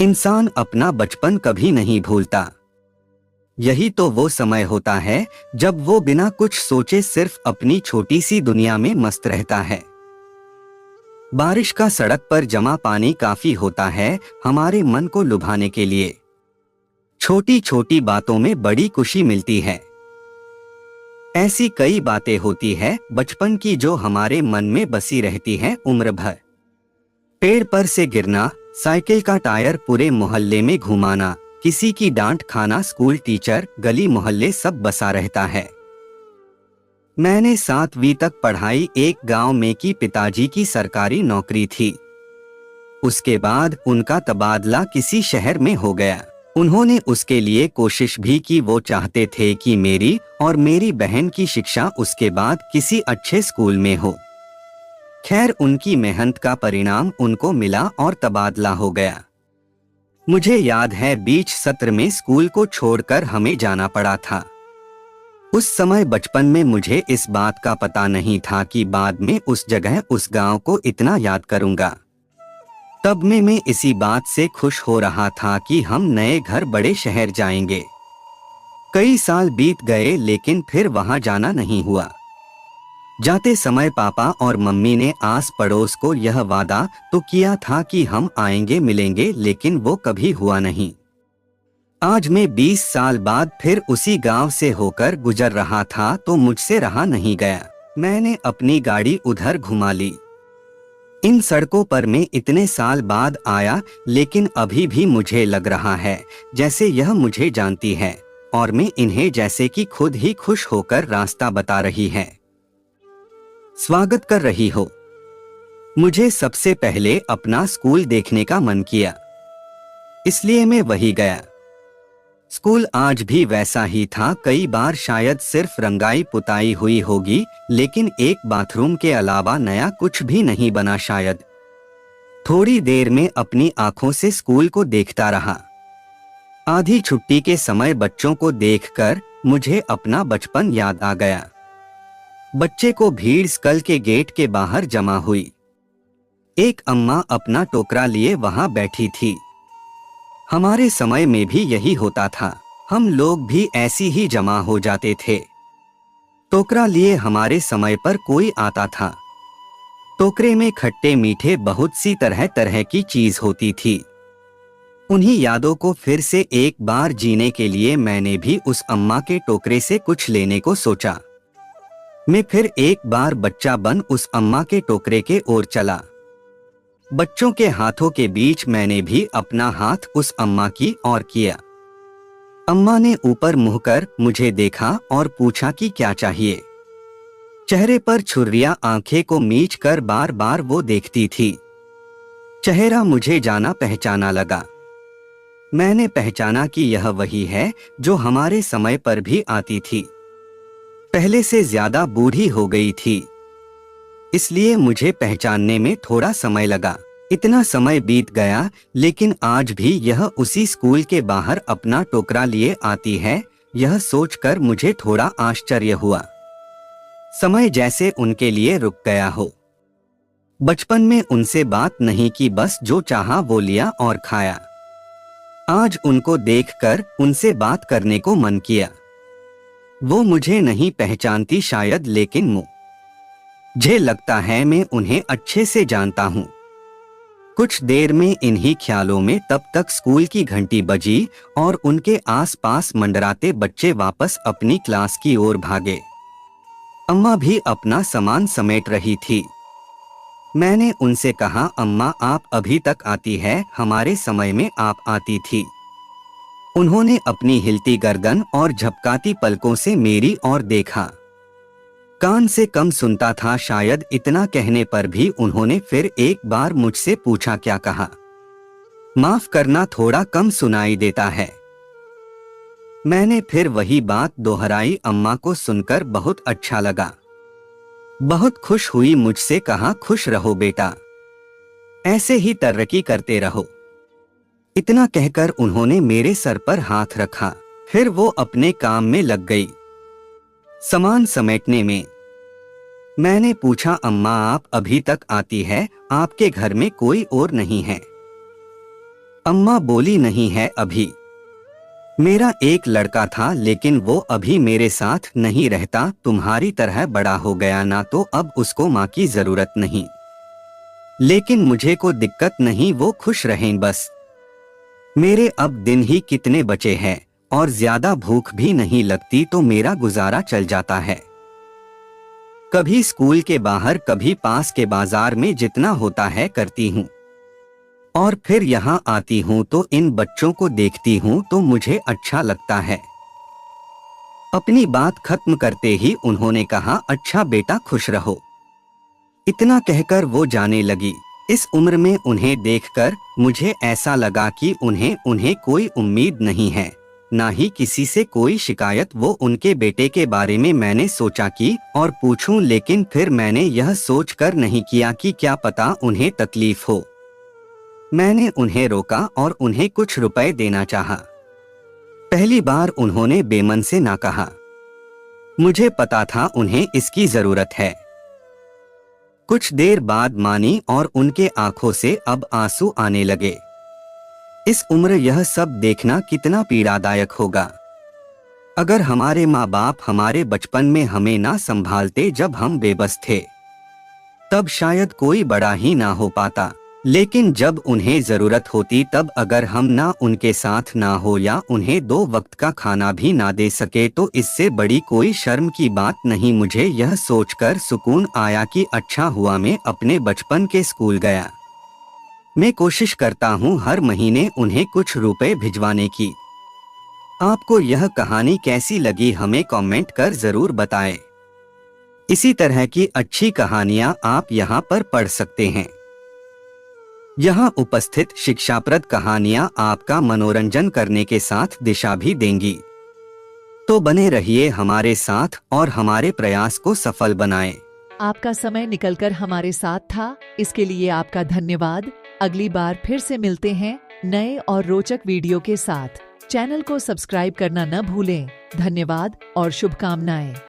इंसान अपना बचपन कभी नहीं भूलता। यही तो वो समय होता है जब वो बिना कुछ सोचे सिर्फ अपनी छोटी सी दुनिया में मस्त रहता है। बारिश का सड़क पर जमा पानी काफी होता है हमारे मन को लुभाने के लिए। छोटी छोटी बातों में बड़ी खुशी मिलती है। ऐसी कई बातें होती है बचपन की जो हमारे मन में बसी रहती है उम्र भर। पेड़ पर से गिरना, साइकिल का टायर पूरे मोहल्ले में घुमाना, किसी की डांट खाना, स्कूल टीचर, गली मोहल्ले सब बसा रहता है। मैंने 7वीं तक पढ़ाई एक गांव में की। पिताजी की सरकारी नौकरी थी। उसके बाद उनका तबादला किसी शहर में हो गया। उन्होंने उसके लिए कोशिश भी की। वो चाहते थे कि मेरी और मेरी बहन की शिक्षा उसके बाद किसी अच्छे स्कूल में हो। खैर, उनकी मेहनत का परिणाम उनको मिला और तबादला हो गया। मुझे याद है बीच सत्र में स्कूल को छोड़कर हमें जाना पड़ा था। उस समय बचपन में मुझे इस बात का पता नहीं था कि बाद में उस जगह, उस गांव को इतना याद करूंगा। तब में मैं इसी बात से खुश हो रहा था कि हम नए घर, बड़े शहर जाएंगे। कई साल बीत गए लेकिन फिर वहां जाना नहीं हुआ। जाते समय पापा और मम्मी ने आस पड़ोस को यह वादा तो किया था कि हम आएंगे, मिलेंगे, लेकिन वो कभी हुआ नहीं। आज मैं 20 साल बाद फिर उसी गांव से होकर गुजर रहा था तो मुझसे रहा नहीं गया। मैंने अपनी गाड़ी उधर घुमा ली। इन सड़कों पर मैं इतने साल बाद आया, लेकिन अभी भी मुझे लग रहा है जैसे यह मुझे जानती है और मैं इन्हें जैसे कि खुद ही खुश होकर रास्ता बता रही है, स्वागत कर रही हो। मुझे सबसे पहले अपना स्कूल देखने का मन किया, इसलिए मैं वही गया। स्कूल आज भी वैसा ही था। कई बार शायद सिर्फ रंगाई पुताई हुई होगी, लेकिन एक बाथरूम के अलावा नया कुछ भी नहीं बना शायद। थोड़ी देर में अपनी आंखों से स्कूल को देखता रहा। आधी छुट्टी के समय बच्चों को देखकर मुझे अपना बचपन याद आ गया। बच्चे को भीड़ स्कूल के गेट के बाहर जमा हुई। एक अम्मा अपना टोकरा लिए वहां बैठी थी। हमारे समय में भी यही होता था। हम लोग भी ऐसी ही जमा हो जाते थे। टोकरा लिए हमारे समय पर कोई आता था। टोकरे में खट्टे मीठे बहुत सी तरह तरह की चीज होती थी। उन्हीं यादों को फिर से एक बार जीने के लिए मैंने भी उस अम्मा के टोकरे से कुछ लेने को सोचा। मैं फिर एक बार बच्चा बन उस अम्मा के टोकरे के ओर चला। बच्चों के हाथों के बीच मैंने भी अपना हाथ उस अम्मा की ओर किया। अम्मा ने ऊपर मुंह कर मुझे देखा और पूछा कि क्या चाहिए। चेहरे पर छुर्रियां आंखें को मीच कर बार बार वो देखती थी। चेहरा मुझे जाना पहचाना लगा। मैंने पहचाना कि यह वही है जो हमारे समय पर भी आती थी। पहले से ज्यादा बूढ़ी हो गई थी, इसलिए मुझे पहचानने में थोड़ा समय लगा। इतना समय बीत गया, लेकिन आज भी यह उसी स्कूल के बाहर अपना टोकरा लिए आती है। यह सोचकर मुझे थोड़ा आश्चर्य हुआ। समय जैसे उनके लिए रुक गया हो। बचपन में उनसे बात नहीं की, बस जो चाहा वो लिया और खाया। आज उनको देखकर उनसे बात करने को मन किया। वो मुझे नहीं पहचानती शायद, लेकिन मुझे लगता है मैं उन्हें अच्छे से जानता हूँ। कुछ देर में इन्हीं ख्यालों में तब तक स्कूल की घंटी बजी और उनके आसपास मंडराते बच्चे वापस अपनी क्लास की ओर भागे। अम्मा भी अपना सामान समेट रही थी। मैंने उनसे कहा, अम्मा आप अभी तक आती है, हमारे समय में आप आती थी। उन्होंने अपनी हिलती गर्दन और झपकाती पलकों से मेरी ओर देखा। कान से कम सुनता था शायद, इतना कहने पर भी उन्होंने फिर एक बार मुझसे पूछा, क्या कहा? माफ करना, थोड़ा कम सुनाई देता है। मैंने फिर वही बात दोहराई। अम्मा को सुनकर बहुत अच्छा लगा, बहुत खुश हुई। मुझसे कहा, खुश रहो बेटा, ऐसे ही तरक्की करते रहो। इतना कहकर उन्होंने मेरे सर पर हाथ रखा। फिर वो अपने काम में लग गई, सामान समेटने में। मैंने पूछा, अम्मा आप अभी तक आती है, आपके घर में कोई और नहीं है? अम्मा बोली, नहीं है अभी। मेरा एक लड़का था लेकिन वो अभी मेरे साथ नहीं रहता, तुम्हारी तरह बड़ा हो गया ना, तो अब उसको माँ की जरूरत नहीं। लेकिन मुझे को दिक्कत नहीं, वो खुश रहें बस। मेरे अब दिन ही कितने बचे हैं और ज्यादा भूख भी नहीं लगती, तो मेरा गुजारा चल जाता है। कभी स्कूल के बाहर, कभी पास के बाजार में, जितना होता है करती हूँ। और फिर यहाँ आती हूँ तो इन बच्चों को देखती हूँ तो मुझे अच्छा लगता है। अपनी बात खत्म करते ही उन्होंने कहा, अच्छा बेटा खुश रहो। इतना कहकर वो जाने लगी। इस उम्र में उन्हें देखकर मुझे ऐसा लगा कि उन्हें कोई उम्मीद नहीं है, ना ही किसी से कोई शिकायत। वो उनके बेटे के बारे में मैंने सोचा कि और पूछूं, लेकिन फिर मैंने यह सोचकर नहीं किया कि क्या पता उन्हें तकलीफ हो। मैंने उन्हें रोका और उन्हें कुछ रुपए देना चाहा। पहली बार उन्होंने बेमन से ना कहा। मुझे पता था उन्हें इसकी जरूरत है। कुछ देर बाद मानी और उनके आंखों से अब आंसू आने लगे। इस उम्र यह सब देखना कितना पीड़ादायक होगा। अगर हमारे माँ बाप हमारे बचपन में हमें ना संभालते जब हम बेबस थे, तब शायद कोई बड़ा ही ना हो पाता। लेकिन जब उन्हें जरूरत होती तब अगर हम ना उनके साथ ना हो या उन्हें 2 वक्त का खाना भी ना दे सके, तो इससे बड़ी कोई शर्म की बात नहीं। मुझे यह सोचकर सुकून आया कि अच्छा हुआ मैं अपने बचपन के स्कूल गया। मैं कोशिश करता हूँ हर महीने उन्हें कुछ रुपए भिजवाने की। आपको यह कहानी कैसी लगी हमें कमेंट कर जरूर बताएं। इसी तरह की अच्छी कहानियाँ आप यहाँ पर पढ़ सकते हैं। यहाँ उपस्थित शिक्षाप्रद कहानियाँ आपका मनोरंजन करने के साथ दिशा भी देंगी। तो बने रहिए हमारे साथ और हमारे प्रयास को सफल बनाएं। आपका समय निकलकर हमारे साथ था, इसके लिए आपका धन्यवाद। अगली बार फिर से मिलते हैं नए और रोचक वीडियो के साथ। चैनल को सब्सक्राइब करना न भूलें। धन्यवाद और शुभकामनाएं।